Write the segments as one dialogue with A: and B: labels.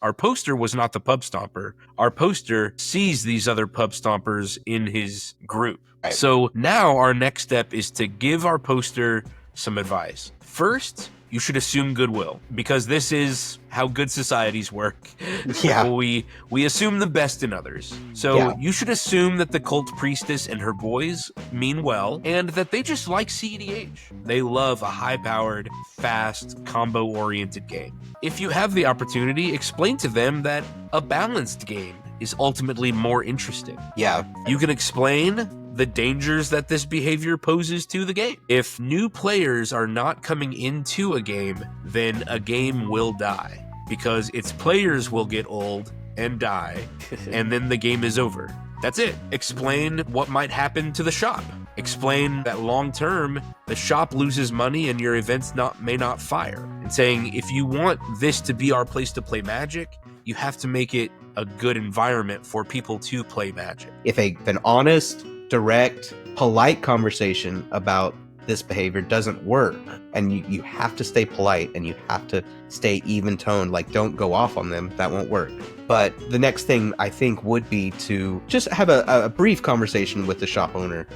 A: Our poster was not the pub stomper. Our poster sees these other pub stompers in his group.
B: Right.
A: So now our next step is to give our poster some advice. First, you should assume goodwill, because this is how good societies work.
B: Yeah.
A: We assume the best in others. So
B: Yeah.
A: you should assume that the cult priestess and her boys mean well, and that they just like CEDH. They love a high-powered, fast, combo-oriented game. If you have the opportunity, explain to them that a balanced game is ultimately more interesting.
B: Yeah.
A: You can explain the dangers that this behavior poses to the game. If new players are not coming into a game, then a game will die, because its players will get old and die, and then the game is over. That's it. Explain what might happen to the shop. Explain that long term, the shop loses money and your events may not fire. And saying, if you want this to be our place to play Magic, you have to make it a good environment for people to play Magic.
B: If an honest, direct, polite conversation about this behavior doesn't work, and you have to stay polite and you have to stay even toned, like don't go off on them, that won't work. But the next thing I think would be to just have a brief conversation with the shop owner.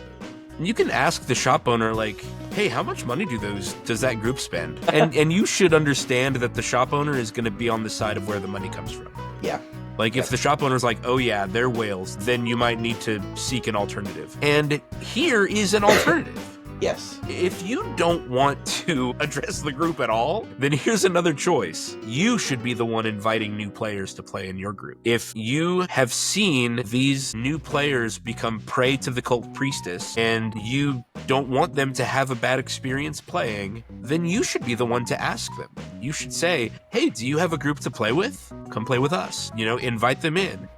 A: You can ask the shop owner, like, hey, how much money does that group spend? And you should understand that the shop owner is going to be on the side of where the money comes from.
B: Yeah.
A: Like, if the shop owner's like, oh yeah, they're whales, then you might need to seek an alternative. And here is an alternative.
B: Yes.
A: If you don't want to address the group at all, then here's another choice. You should be the one inviting new players to play in your group. If you have seen these new players become prey to the cult priestess, and you don't want them to have a bad experience playing, then you should be the one to ask them. You should say, hey, do you have a group to play with? Come play with us. Invite them in.